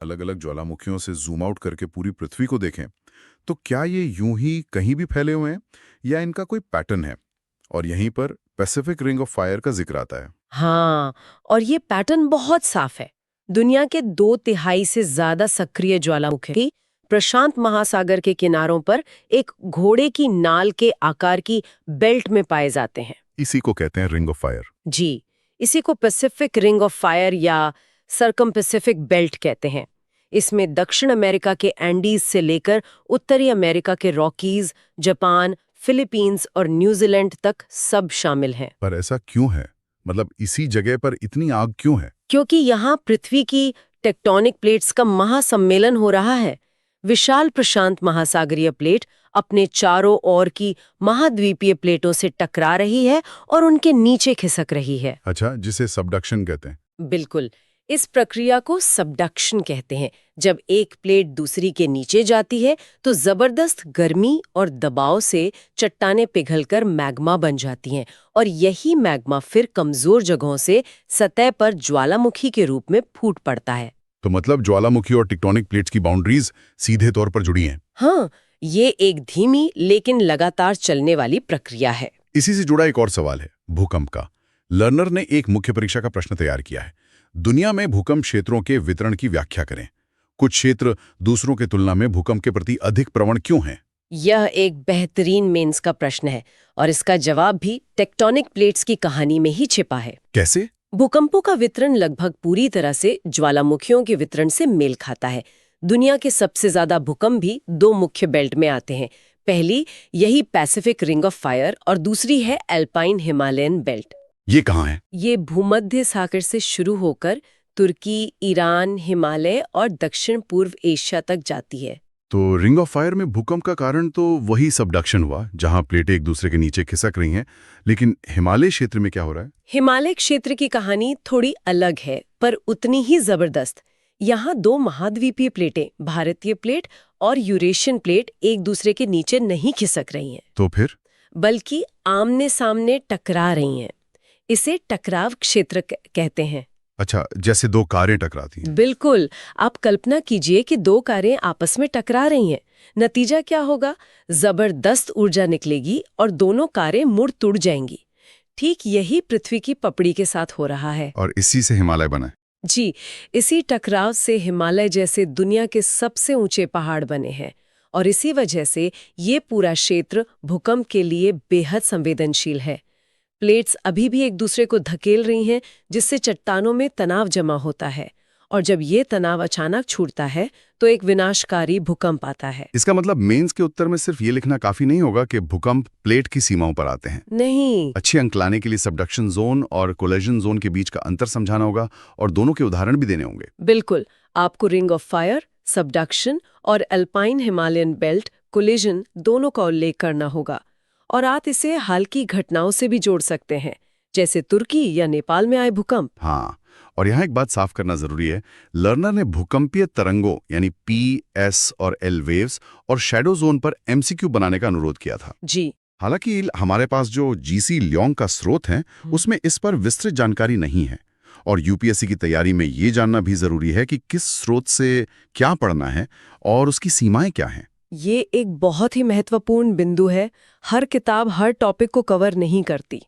अलग अलग ज्वालामुखियों से जूम आउट करके पूरी पृथ्वी को देखें तो क्या ये यूं ही कहीं भी फैले हुए हैं या इनका कोई पैटर्न है? और यहीं पर पैसिफिक रिंग ऑफ फायर का जिक्र आता है। हाँ, और ये पैटर्न बहुत साफ है। दुनिया के 2/3 से ज्यादा सक्रिय ज्वालामुखी प्रशांत महासागर के किनारों पर एक घोड़े की नाल के आकार की बेल्ट में पाए जाते हैं। इसी को कहते हैं रिंग ऑफ फायर। जी, इसी को पैसिफिक रिंग ऑफ फायर या सरकम पैसिफिक बेल्ट कहते हैं। इसमें दक्षिण अमेरिका के एंडीज से लेकर उत्तरी अमेरिका के रॉकीज, जापान, फिलीपींस और न्यूजीलैंड तक सब शामिल हैं। पर ऐसा क्यों है? मतलब इसी जगह पर इतनी आग क्यों है? क्योंकि यहाँ पृथ्वी की टेक्टोनिक प्लेट्स का महासम्मेलन हो रहा है। विशाल प्रशांत महासागरीय प्लेट अपने चारों ओर की महाद्वीपीय प्लेटों से टकरा रही है और उनके नीचे खिसक रही है। अच्छा, जिसे सबडक्शन कहते हैं। बिल्कुल, इस प्रक्रिया को सबडक्शन कहते हैं। जब एक प्लेट दूसरी के नीचे जाती है तो जबरदस्त गर्मी और दबाव से चट्टानें पिघलकर मैग्मा बन जाती हैं और यही मैग्मा फिर कमजोर जगहों से सतह पर ज्वालामुखी के रूप में फूट पड़ता है। तो मतलब ज्वालामुखी और टेक्टोनिक प्लेट्स की बाउंड्रीज सीधे तौर पर जुड़ी हैं। हाँ, ये एक धीमी लेकिन लगातार चलने वाली प्रक्रिया है। इसी से जुड़ा एक और सवाल है, भूकंप का। लर्नर ने एक मुख्य परीक्षा का प्रश्न तैयार किया है। दुनिया में भूकंप क्षेत्रों के वितरण की व्याख्या करें। कुछ क्षेत्र दूसरों की तुलना में भूकंप के प्रति अधिक प्रवण क्यों हैं? यह एक बेहतरीन मेंस का प्रश्न है और इसका जवाब भी टेक्टोनिक प्लेट्स की कहानी में ही छिपा है। कैसे? भूकंपों का वितरण लगभग पूरी तरह से ज्वालामुखियों के वितरण से मेल खाता है। दुनिया के सबसे ज्यादा भूकंप भी 2 मुख्य बेल्ट में आते हैं। पहली यही पैसिफिक रिंग ऑफ फायर और दूसरी है अल्पाइन हिमालयन बेल्ट। ये कहाँ है? ये भूमध्य सागर से शुरू होकर तुर्की, ईरान, हिमालय और दक्षिण पूर्व एशिया तक जाती है। तो रिंग ऑफ फायर में भूकंप का कारण तो वही सबडक्शन हुआ, जहां प्लेटें एक दूसरे के नीचे खिसक रही हैं। लेकिन हिमालय क्षेत्र में क्या हो रहा है? हिमालय क्षेत्र की कहानी थोड़ी अलग है, पर उतनी ही जबरदस्त। यहाँ 2 महाद्वीपीय प्लेटें, भारतीय प्लेट और यूरेशियन प्लेट, एक दूसरे के नीचे नहीं खिसक रही हैं। तो फिर? बल्कि आमने सामने टकरा रही हैं। इसे टकराव क्षेत्र कहते हैं। अच्छा, जैसे 2 कारें टकराती हैं। बिल्कुल, आप कल्पना कीजिए कि 2 कारें आपस में टकरा रही हैं। नतीजा क्या होगा? जबरदस्त ऊर्जा निकलेगी और दोनों कारें मुड़ तुड़ जाएंगी। ठीक यही पृथ्वी की पपड़ी के साथ हो रहा है। और इसी से हिमालय बना है। जी, इसी टकराव से हिमालय जैसे दुनिया के सबसे ऊंचे पहाड़ बने हैं और इसी वजह से ये पूरा क्षेत्र भूकंप के लिए बेहद संवेदनशील है। प्लेट्स अभी भी एक दूसरे को धकेल रही हैं, जिससे चट्टानों में तनाव जमा होता है और जब ये तनाव अचानक छूटता है तो एक विनाशकारी भूकंप आता है। इसका मतलब मेंस के उत्तर में सिर्फ ये लिखना काफी नहीं होगा कि भूकंप प्लेट की सीमाओं पर आते हैं। नहीं, अच्छे अंक लाने के लिए सबडक्शन जोन और कोलिजन जोन के बीच का अंतर समझाना होगा और दोनों के उदाहरण भी देने होंगे। बिल्कुल, आपको रिंग ऑफ फायर, सबडक्शन और अल्पाइन हिमालयन बेल्ट कोलिजन दोनों का उल्लेख करना होगा और आप इसे हाल की घटनाओं से भी जोड़ सकते हैं, जैसे तुर्की या नेपाल में आए भूकंप। हाँ, और यहाँ एक बात साफ करना जरूरी है। लर्नर ने भूकंपीय तरंगों यानी पी, एस और एल वेव्स और शैडो जोन पर एमसीक्यू बनाने का अनुरोध किया था। जी, हालांकि हमारे पास जो जीसी ल्योंग का स्रोत है उसमें इस पर विस्तृत जानकारी नहीं है और यूपीएससी की तैयारी में ये जानना भी जरूरी है कि किस स्रोत से क्या पढ़ना है और उसकी सीमाएं क्या हैं। ये एक बहुत ही महत्वपूर्ण बिंदु है। हर किताब हर टॉपिक को कवर नहीं करती।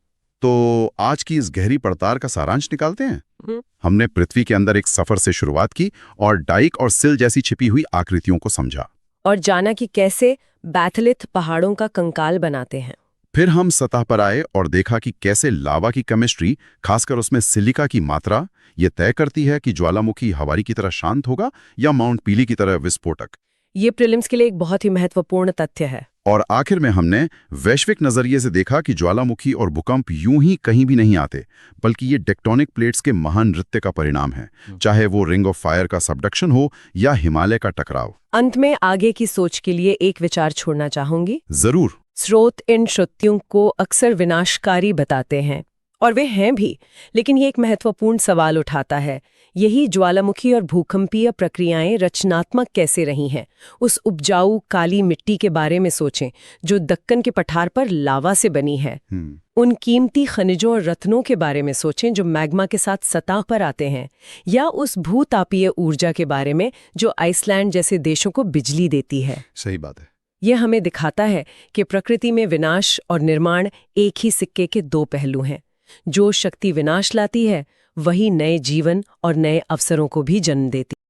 तो आज की इस गहरी पड़ताल का सारांश निकालते हैं। हमने पृथ्वी के अंदर एक सफर से शुरुआत की और डाइक और सिल जैसी छिपी हुई आकृतियों को समझा और जाना कि कैसे बैथलिथ पहाड़ों का कंकाल बनाते हैं। फिर हम सतह पर आए और देखा कि कैसे लावा की केमिस्ट्री, खासकर उसमें सिलिका की मात्रा, ये तय करती है कि ज्वालामुखी हवारी की तरह शांत होगा या माउंट पीली की तरह विस्फोटक। ये प्रीलिम्स के लिए एक बहुत ही महत्वपूर्ण तथ्य है। और आखिर में हमने वैश्विक नजरिए से देखा कि ज्वालामुखी और भूकंप यूं ही कहीं भी नहीं आते, बल्कि ये टेक्टोनिक प्लेट्स के महान नृत्य का परिणाम है, चाहे वो रिंग ऑफ फायर का सबडक्शन हो या हिमालय का टकराव। अंत में आगे की सोच के लिए एक विचार छोड़ना चाहूंगी। जरूर। स्रोत इन श्रुतियों को अक्सर विनाशकारी बताते हैं और वे हैं भी, लेकिन ये एक महत्वपूर्ण सवाल उठाता है, यही ज्वालामुखी और भूकंपीय प्रक्रियाएं रचनात्मक कैसे रही हैं। उस उपजाऊ काली मिट्टी के बारे में सोचें जो दक्कन के पठार पर लावा से बनी है। उन कीमती खनिजों और रत्नों के बारे में सोचें जो मैग्मा के साथ सतह पर आते हैं, या उस भूतापीय ऊर्जा के बारे में जो आइसलैंड जैसे देशों को बिजली देती है। सही बात है। यह हमें दिखाता है कि प्रकृति में विनाश और निर्माण एक ही सिक्के के दो पहलू हैं। जो शक्ति विनाश लाती है वही नए जीवन और नए अवसरों को भी जन्म देती है।